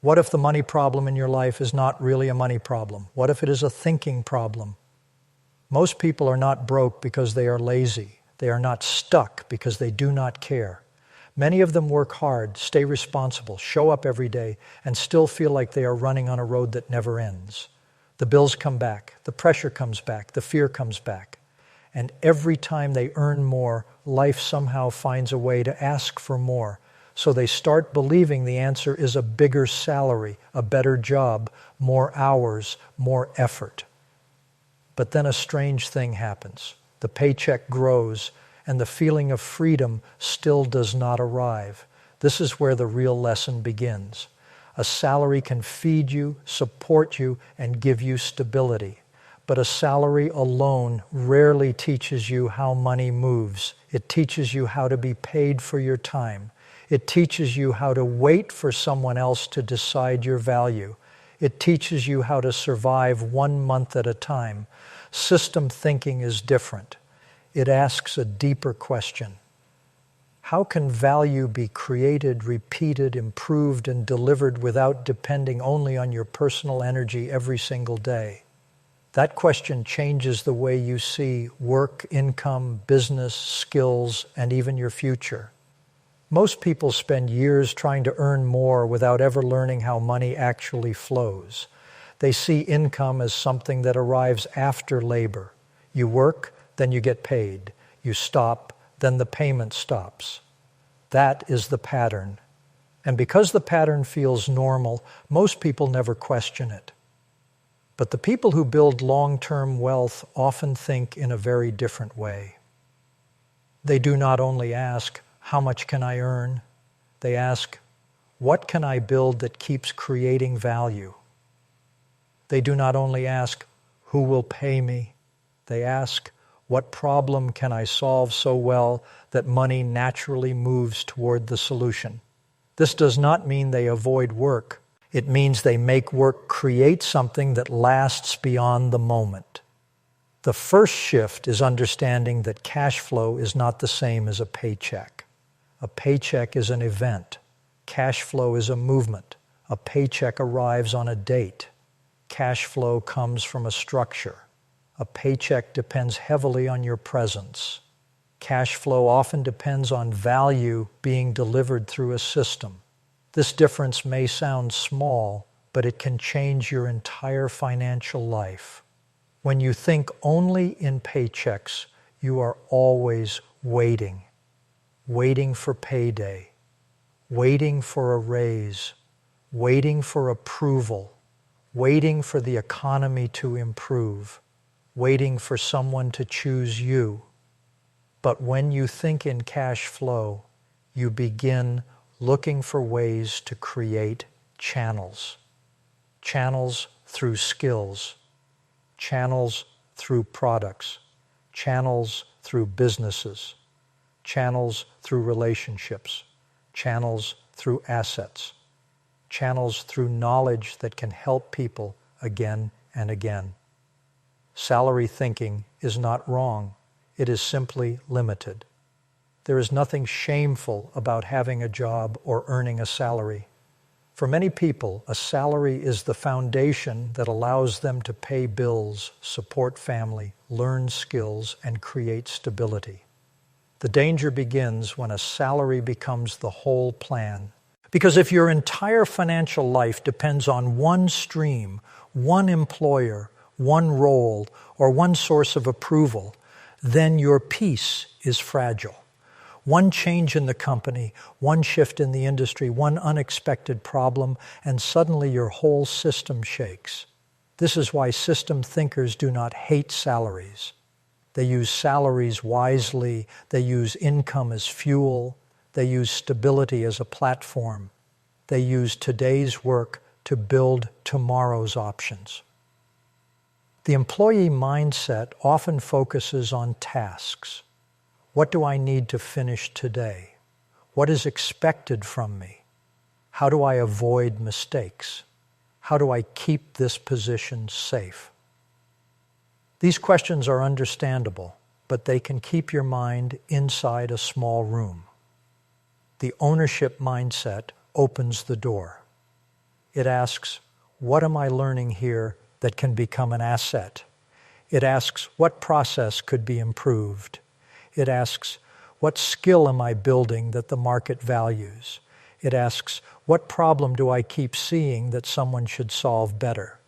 What if the money problem in your life is not really a money problem? What if it is a thinking problem? Most people are not broke because they are lazy. They are not stuck because they do not care. Many of them work hard, stay responsible, show up every day, and still feel like they are running on a road that never ends. The bills come back, the pressure comes back, the fear comes back. And every time they earn more, life somehow finds a way to ask for more. So they start believing the answer is a bigger salary, a better job, more hours, more effort. But then a strange thing happens. The paycheck grows, and the feeling of freedom still does not arrive. This is where the real lesson begins. A salary can feed you, support you, and give you stability. But a salary alone rarely teaches you how money moves. It teaches you how to be paid for your time. It teaches you how to wait for someone else to decide your value. It teaches you how to survive 1 month at a time. System thinking is different. It asks a deeper question. How can value be created, repeated, improved, and delivered without depending only on your personal energy every single day? That question changes the way you see work, income, business, skills, and even your future. Most people spend years trying to earn more without ever learning how money actually flows. They see income as something that arrives after labor. You work, then you get paid. You stop, then the payment stops. That is the pattern. And because the pattern feels normal, most people never question it. But the people who build long-term wealth often think in a very different way. They do not only ask, how much can I earn? They ask, what can I build that keeps creating value? They do not only ask, who will pay me? They ask, what problem can I solve so well that money naturally moves toward the solution? This does not mean they avoid work. It means they make work create something that lasts beyond the moment. The first shift is understanding that cash flow is not the same as a paycheck. A paycheck is an event. Cash flow is a movement. A paycheck arrives on a date. Cash flow comes from a structure. A paycheck depends heavily on your presence. Cash flow often depends on value being delivered through a system. This difference may sound small, but it can change your entire financial life. When you think only in paychecks, you are always waiting. Waiting for payday, waiting for a raise, waiting for approval, waiting for the economy to improve, waiting for someone to choose you. But when you think in cash flow, you begin looking for ways to create channels. Channels through skills, channels through products, channels through businesses, channels through relationships, channels through assets, channels through knowledge that can help people again and again. Salary thinking is not wrong. It is simply limited. There is nothing shameful about having a job or earning a salary. For many people, a salary is the foundation that allows them to pay bills, support family, learn skills, and create stability. The danger begins when a salary becomes the whole plan. Because if your entire financial life depends on one stream, one employer, one role, or one source of approval, then your peace is fragile. One change in the company, one shift in the industry, one unexpected problem, and suddenly your whole system shakes. This is why system thinkers do not hate salaries. They use salaries wisely. They use income as fuel. They use stability as a platform. They use today's work to build tomorrow's options. The employee mindset often focuses on tasks. What do I need to finish today? What is expected from me? How do I avoid mistakes? How do I keep this position safe? These questions are understandable, but they can keep your mind inside a small room. The ownership mindset opens the door. It asks, what am I learning here that can become an asset? It asks, what process could be improved? It asks, what skill am I building that the market values? It asks, what problem do I keep seeing that someone should solve better?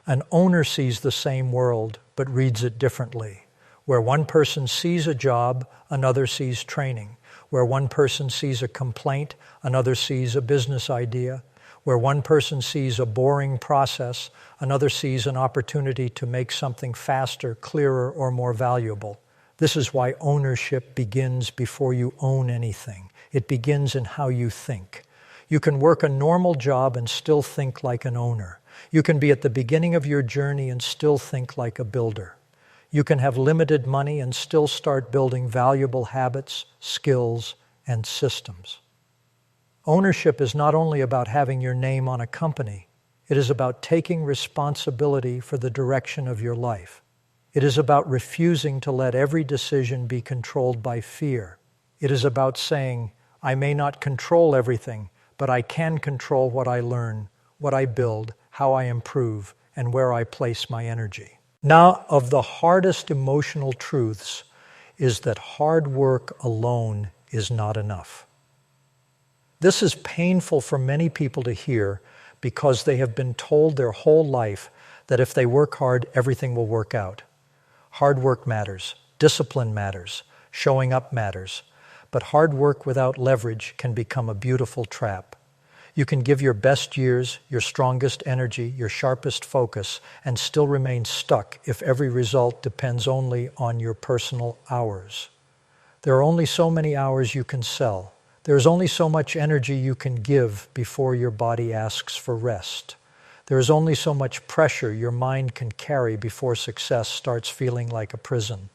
An owner sees the same world, but reads it differently. Where one person sees a job, another sees training. Where one person sees a complaint, another sees a business idea. Where one person sees a boring process, another sees an opportunity to make something faster, clearer, or more valuable. This is why ownership begins before you own anything. It begins in how you think. You can work a normal job and still think like an owner. You can be at the beginning of your journey and still think like a builder. You can have limited money and still start building valuable habits, skills, and systems. Ownership is not only about having your name on a company. It is about taking responsibility for the direction of your life. It is about refusing to let every decision be controlled by fear. It is about saying, I may not control everything, but I can control what I learn, what I build, how I improve, and where I place my energy. Now, of the hardest emotional truths is that hard work alone is not enough. This is painful for many people to hear because they have been told their whole life that if they work hard, everything will work out. Hard work matters, discipline matters, showing up matters, but hard work without leverage can become a beautiful trap. You can give your best years, your strongest energy, your sharpest focus, and still remain stuck if every result depends only on your personal hours. There are only so many hours you can sell. There is only so much energy you can give before your body asks for rest. There is only so much pressure your mind can carry before success starts feeling like a prison.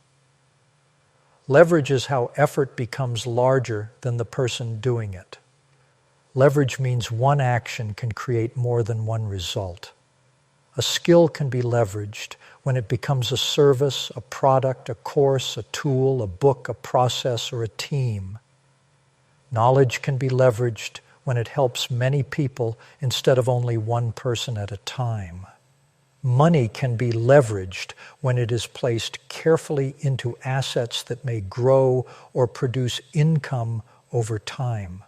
Leverage is how effort becomes larger than the person doing it. Leverage means one action can create more than one result. A skill can be leveraged when it becomes a service, a product, a course, a tool, a book, a process, or a team. Knowledge can be leveraged when it helps many people instead of only one person at a time. Money can be leveraged when it is placed carefully into assets that may grow or produce income over time.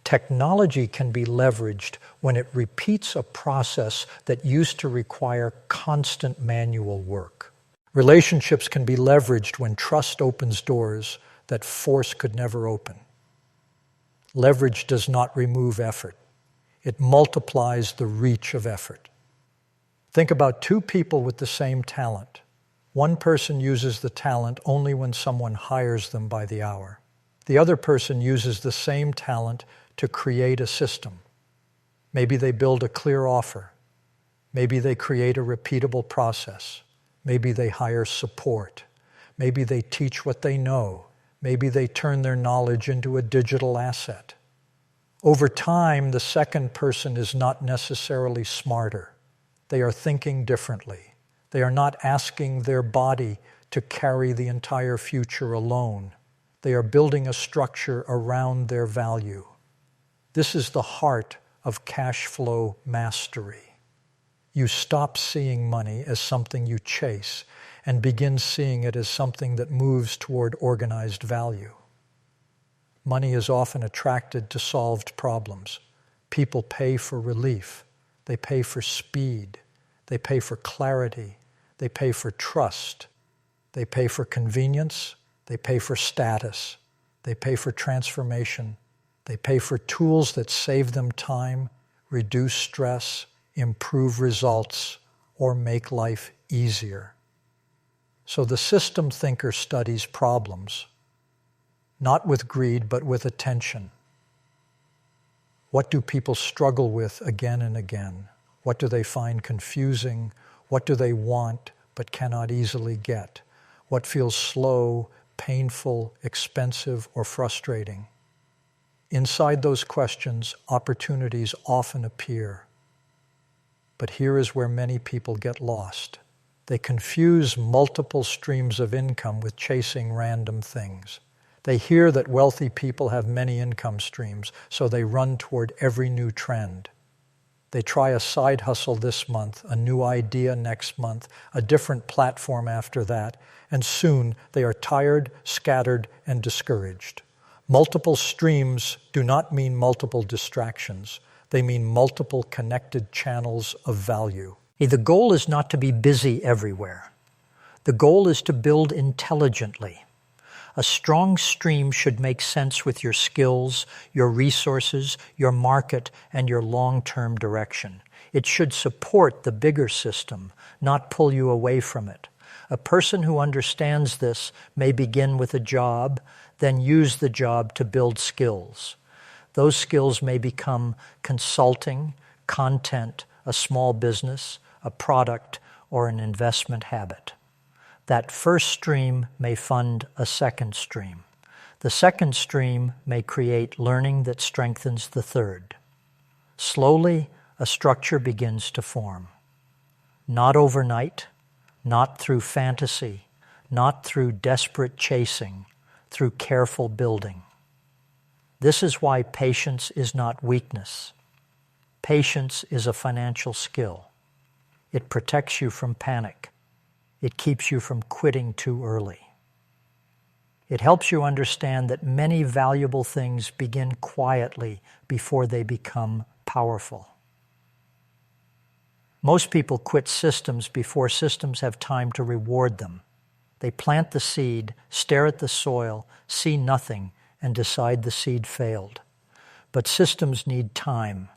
Technology can be leveraged when it repeats a process that used to require constant manual work. Relationships can be leveraged when trust opens doors that force could never open. Leverage does not remove effort. It multiplies the reach of effort. Think about two people with the same talent. One person uses the talent only when someone hires them by the hour. The other person uses the same talent to create a system. Maybe they build a clear offer. Maybe they create a repeatable process. Maybe they hire support. Maybe they teach what they know. Maybe they turn their knowledge into a digital asset. Over time, the second person is not necessarily smarter. They are thinking differently. They are not asking their body to carry the entire future alone. They are building a structure around their value. This is the heart of cash flow mastery. You stop seeing money as something you chase and begin seeing it as something that moves toward organized value. Money is often attracted to solved problems. People pay for relief. They pay for speed. They pay for clarity. They pay for trust. They pay for convenience. They pay for status. They pay for transformation. They pay for tools that save them time, reduce stress, improve results, or make life easier. So the system thinker studies problems, not with greed, but with attention. What do people struggle with again and again? What do they find confusing? What do they want but cannot easily get? What feels slow, painful, expensive, or frustrating? Inside those questions, opportunities often appear. But here is where many people get lost. They confuse multiple streams of income with chasing random things. They hear that wealthy people have many income streams, so they run toward every new trend. They try a side hustle this month, a new idea next month, a different platform after that, and soon they are tired, scattered, and discouraged. Multiple streams do not mean multiple distractions. They mean multiple connected channels of value. The goal is not to be busy everywhere. The goal is to build intelligently. A strong stream should make sense with your skills, your resources, your market, and your long-term direction. It should support the bigger system, not pull you away from it. A person who understands this may begin with a job, then use the job to build skills. Those skills may become consulting, content, a small business, a product, or an investment habit. That first stream may fund a second stream. The second stream may create learning that strengthens the third. Slowly, a structure begins to form. Not overnight, not through fantasy, not through desperate chasing, through careful building. This is why patience is not weakness. Patience is a financial skill. It protects you from panic. It keeps you from quitting too early. It helps you understand that many valuable things begin quietly before they become powerful. Most people quit systems before systems have time to reward them. They plant the seed, stare at the soil, see nothing, and decide the seed failed. But systems need time.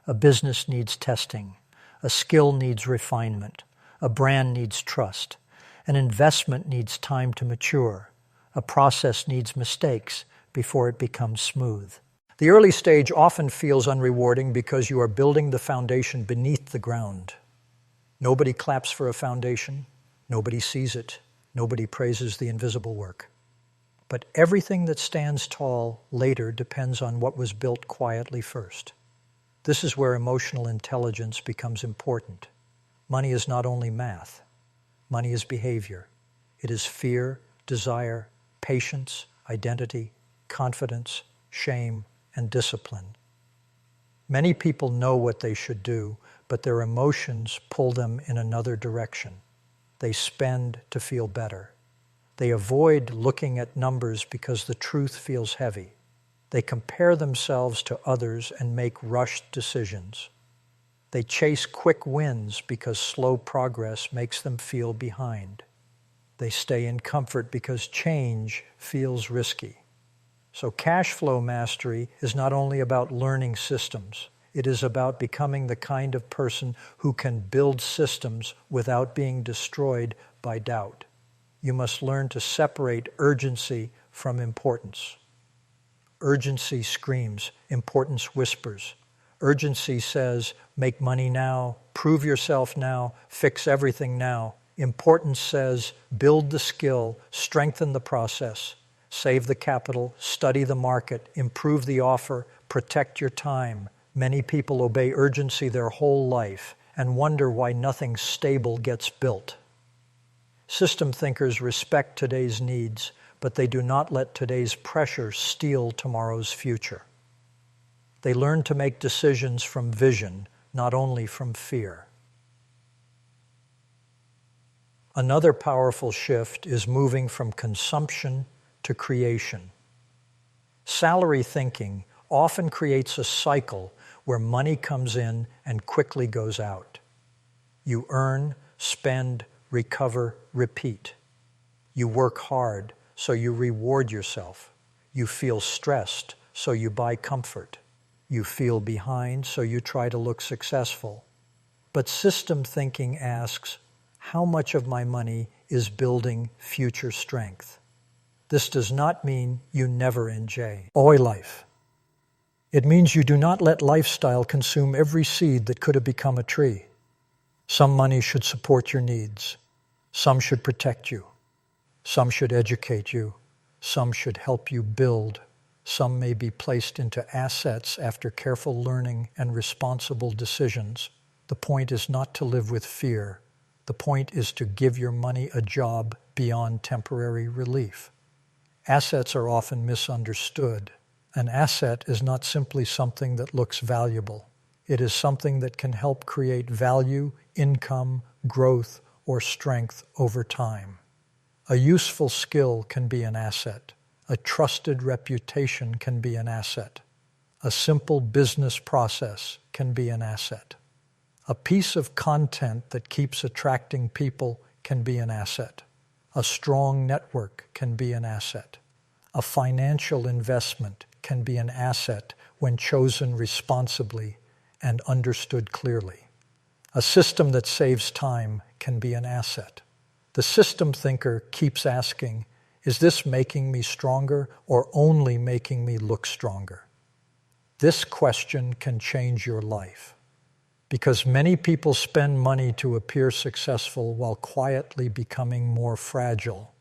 A business needs testing. A skill needs refinement. A brand needs trust. An investment needs time to mature. A process needs mistakes before it becomes smooth. The early stage often feels unrewarding because you are building the foundation beneath the ground. Nobody claps for a foundation. Nobody sees it. Nobody praises the invisible work. But everything that stands tall later depends on what was built quietly first. This is where emotional intelligence becomes important. Money is not only math. Money is behavior. It is fear, desire, patience, identity, confidence, shame, and discipline. Many people know what they should do, but their emotions pull them in another direction. They spend to feel better. They avoid looking at numbers because the truth feels heavy. They compare themselves to others and make rushed decisions. They chase quick wins because slow progress makes them feel behind. They stay in comfort because change feels risky. So cash flow mastery is not only about learning systems. It is about becoming the kind of person who can build systems without being destroyed by doubt. You must learn to separate urgency from importance. Urgency screams, importance whispers. Urgency says, make money now, prove yourself now, fix everything now. Importance says, build the skill, strengthen the process, save the capital, study the market, improve the offer, protect your time. Many people obey urgency their whole life and wonder why nothing stable gets built. System thinkers respect today's needs, but they do not let today's pressure steal tomorrow's future. They learn to make decisions from vision, not only from fear. Another powerful shift is moving from consumption to creation. Salary thinking often creates a cycle where money comes in and quickly goes out. You earn, spend, recover, repeat. You work hard, so you reward yourself. You feel stressed, so you buy comfort. You feel behind, so you try to look successful. But system thinking asks, how much of my money is building future strength? This does not mean you never enjoy life. It means you do not let lifestyle consume every seed that could have become a tree. Some money should support your needs. Some should protect you. Some should educate you. Some should help you build. Some may be placed into assets after careful learning and responsible decisions. The point is not to live with fear. The point is to give your money a job beyond temporary relief. Assets are often misunderstood. An asset is not simply something that looks valuable. It is something that can help create value, income, growth, or strength over time. A useful skill can be an asset. A trusted reputation can be an asset. A simple business process can be an asset. A piece of content that keeps attracting people can be an asset. A strong network can be an asset. A financial investment can be an asset when chosen responsibly and understood clearly. A system that saves time can be an asset. The system thinker keeps asking, is this making me stronger or only making me look stronger? This question can change your life, because many people spend money to appear successful while quietly becoming more fragile.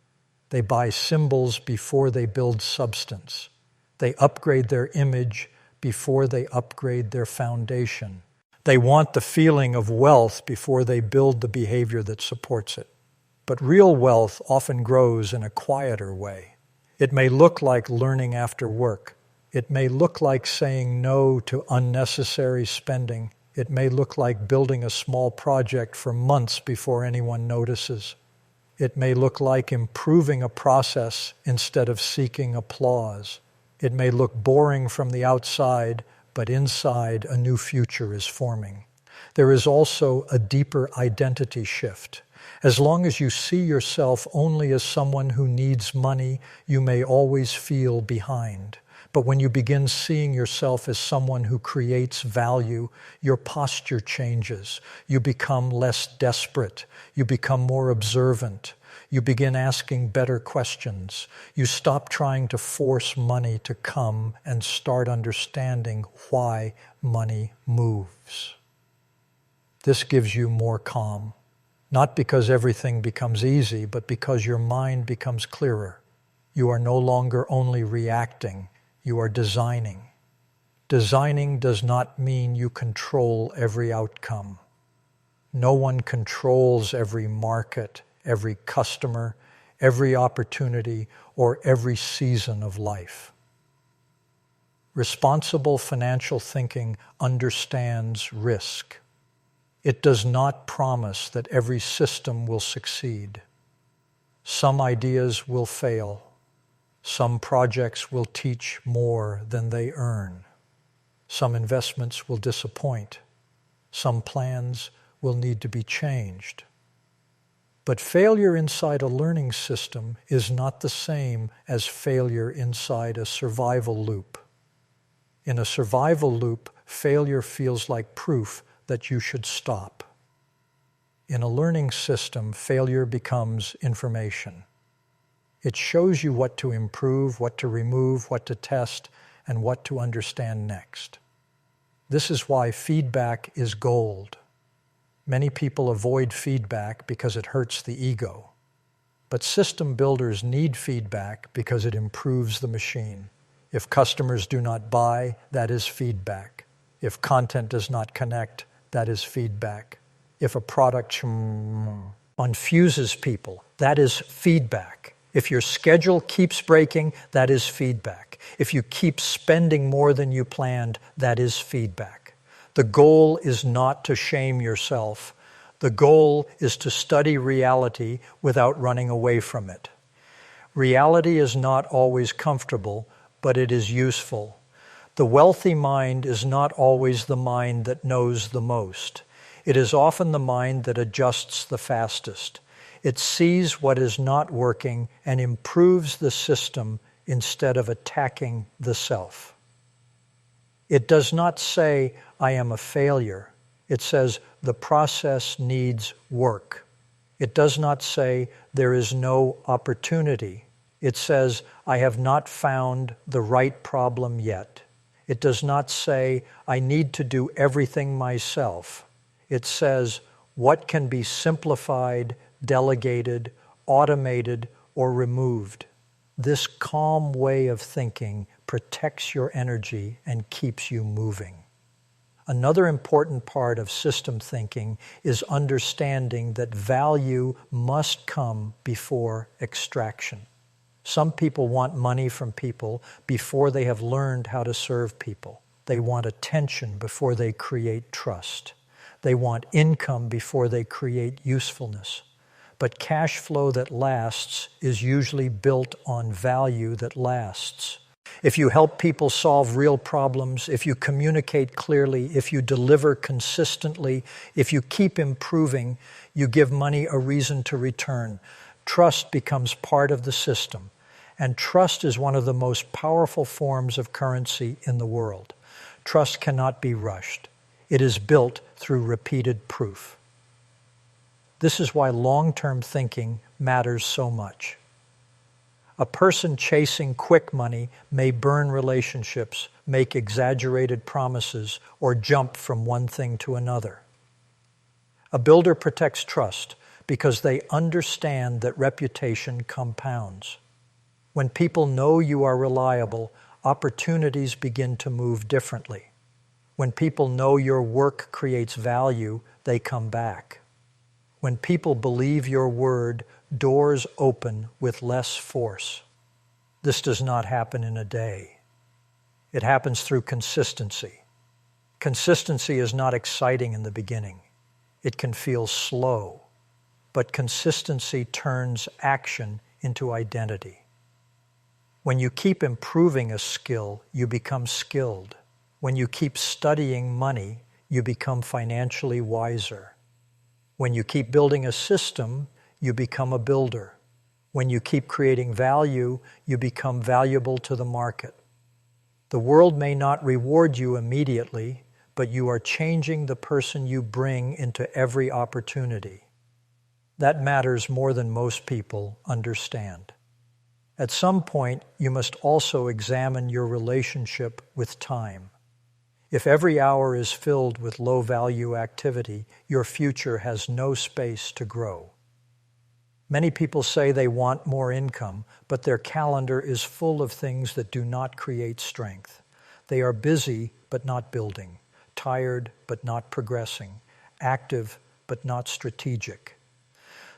They buy symbols before they build substance. They upgrade their image before they upgrade their foundation. They want the feeling of wealth before they build the behavior that supports it. But real wealth often grows in a quieter way. It may look like learning after work. It may look like saying no to unnecessary spending. It may look like building a small project for months before anyone notices. It may look like improving a process instead of seeking applause. It may look boring from the outside, but inside a new future is forming. There is also a deeper identity shift. As long as you see yourself only as someone who needs money, you may always feel behind. But when you begin seeing yourself as someone who creates value, your posture changes. You become less desperate. You become more observant. You begin asking better questions. You stop trying to force money to come and start understanding why money moves. This gives you more calm. Not because everything becomes easy, but because your mind becomes clearer. You are no longer only reacting, you are designing. Designing does not mean you control every outcome. No one controls every market, every customer, every opportunity, or every season of life. Responsible financial thinking understands risk. It does not promise that every system will succeed. Some ideas will fail. Some projects will teach more than they earn. Some investments will disappoint. Some plans will need to be changed. But failure inside a learning system is not the same as failure inside a survival loop. In a survival loop, failure feels like proof that you should stop. In a learning system, failure becomes information. It shows you what to improve, what to remove, what to test, and what to understand next. This is why feedback is gold. Many people avoid feedback because it hurts the ego. But system builders need feedback because it improves the machine. If customers do not buy, that is feedback. If content does not connect, that is feedback. If a product confuses people, that is feedback. If your schedule keeps breaking, that is feedback. If you keep spending more than you planned, that is feedback. The goal is not to shame yourself. The goal is to study reality without running away from it. Reality is not always comfortable, but it is useful. The wealthy mind is not always the mind that knows the most. It is often the mind that adjusts the fastest. It sees what is not working and improves the system instead of attacking the self. It does not say, I am a failure. It says, the process needs work. It does not say, there is no opportunity. It says, I have not found the right problem yet. It does not say, I need to do everything myself. It says, what can be simplified, delegated, automated, or removed? This calm way of thinking protects your energy and keeps you moving. Another important part of system thinking is understanding that value must come before extraction. Some people want money from people before they have learned how to serve people. They want attention before they create trust. They want income before they create usefulness. But cash flow that lasts is usually built on value that lasts. If you help people solve real problems, if you communicate clearly, if you deliver consistently, if you keep improving, you give money a reason to return. Trust becomes part of the system. And trust is one of the most powerful forms of currency in the world. Trust cannot be rushed. It is built through repeated proof. This is why long-term thinking matters so much. A person chasing quick money may burn relationships, make exaggerated promises, or jump from one thing to another. A builder protects trust because they understand that reputation compounds. When people know you are reliable, opportunities begin to move differently. When people know your work creates value, they come back. When people believe your word, doors open with less force. This does not happen in a day. It happens through consistency. Consistency is not exciting in the beginning. It can feel slow, but consistency turns action into identity. When you keep improving a skill, you become skilled. When you keep studying money, you become financially wiser. When you keep building a system, you become a builder. When you keep creating value, you become valuable to the market. The world may not reward you immediately, but you are changing the person you bring into every opportunity. That matters more than most people understand. At some point, you must also examine your relationship with time. If every hour is filled with low-value activity, your future has no space to grow. Many people say they want more income, but their calendar is full of things that do not create strength. They are busy but not building, tired but not progressing, active but not strategic.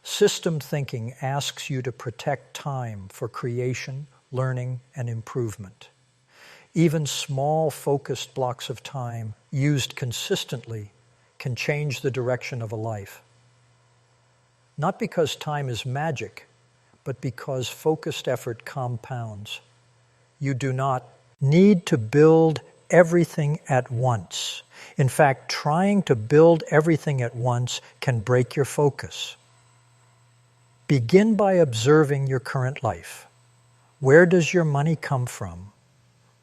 System thinking asks you to protect time for creation, learning, and improvement. Even small, focused blocks of time, used consistently, can change the direction of a life. Not because time is magic, but because focused effort compounds. You do not need to build everything at once. In fact, trying to build everything at once can break your focus. Begin by observing your current life. Where does your money come from?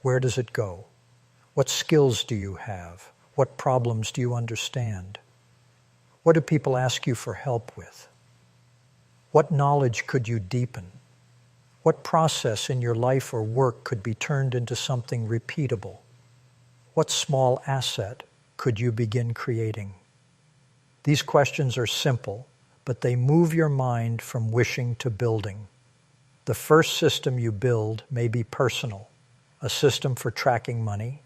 Where does it go? What skills do you have? What problems do you understand? What do people ask you for help with? What knowledge could you deepen? What process in your life or work could be turned into something repeatable? What small asset could you begin creating? These questions are simple, but they move your mind from wishing to building. The first system you build may be personal. A system for tracking money,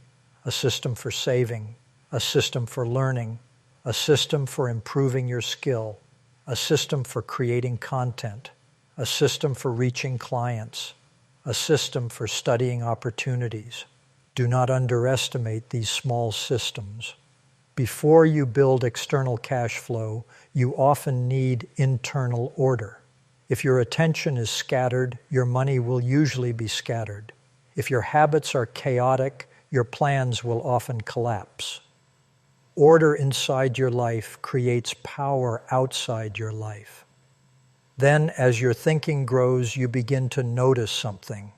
a system for saving, a system for learning, a system for improving your skill, a system for creating content, a system for reaching clients, a system for studying opportunities. Do not underestimate these small systems. Before you build external cash flow, you often need internal order. If your attention is scattered, your money will usually be scattered. If your habits are chaotic, your plans will often collapse. Order inside your life creates power outside your life. Then, as your thinking grows, you begin to notice something.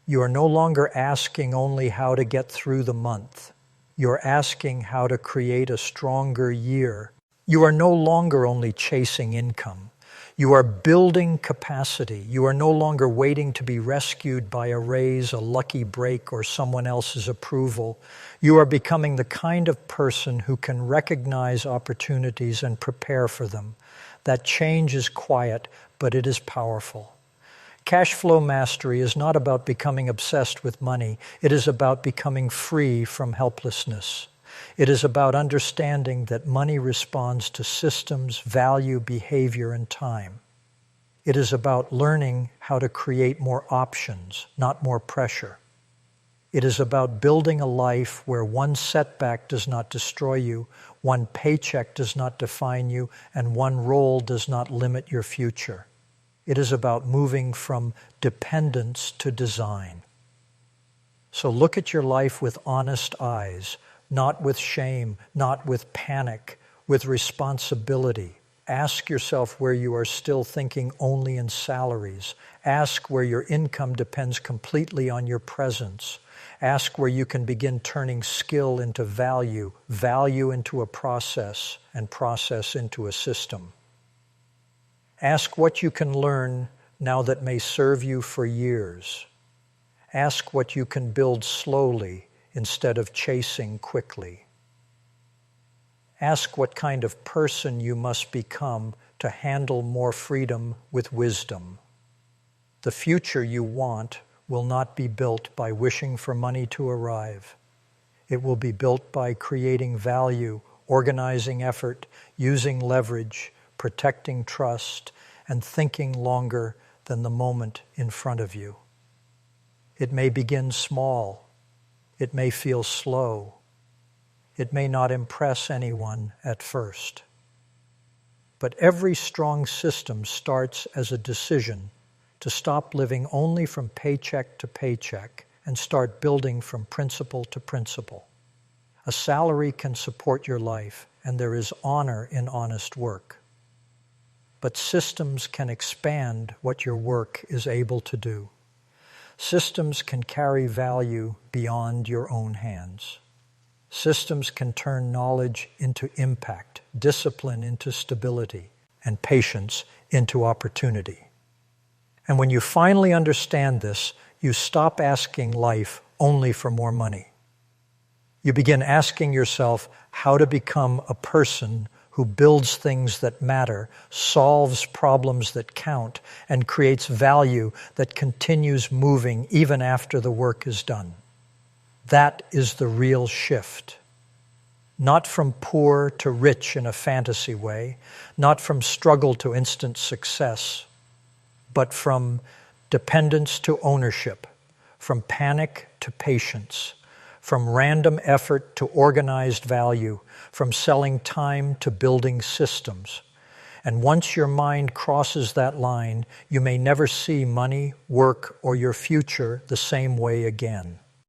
You are no longer asking only how to get through the month. You're asking how to create a stronger year. You are no longer only chasing income. You are building capacity. You are no longer waiting to be rescued by a raise, a lucky break, or someone else's approval. You are becoming the kind of person who can recognize opportunities and prepare for them. That change is quiet, but it is powerful. Cash flow mastery is not about becoming obsessed with money. It is about becoming free from helplessness. It is about understanding that money responds to systems, value, behavior, and time. It is about learning how to create more options, not more pressure. It is about building a life where one setback does not destroy you, one paycheck does not define you, and one role does not limit your future. It is about moving from dependence to design. So look at your life with honest eyes, not with shame, not with panic, with responsibility. Ask yourself where you are still thinking only in salaries. Ask where your income depends completely on your presence. Ask where you can begin turning skill into value, value into a process, and process into a system. Ask what you can learn now that may serve you for years. Ask what you can build slowly instead of chasing quickly. Ask what kind of person you must become to handle more freedom with wisdom. The future you want will not be built by wishing for money to arrive. It will be built by creating value, organizing effort, using leverage, protecting trust, and thinking longer than the moment in front of you. It may begin small. It may feel slow. It may not impress anyone at first. But every strong system starts as a decision to stop living only from paycheck to paycheck and start building from principle to principle. A salary can support your life, and there is honor in honest work. But systems can expand what your work is able to do. Systems can carry value beyond your own hands. Systems can turn knowledge into impact, discipline into stability, and patience into opportunity. And when you finally understand this, you stop asking life only for more money. You begin asking yourself how to become a person who builds things that matter, solves problems that count, and creates value that continues moving even after the work is done. That is the real shift. Not from poor to rich in a fantasy way, not from struggle to instant success, but from dependence to ownership, from panic to patience, from random effort to organized value, from selling time to building systems. And once your mind crosses that line, you may never see money, work, or your future the same way again.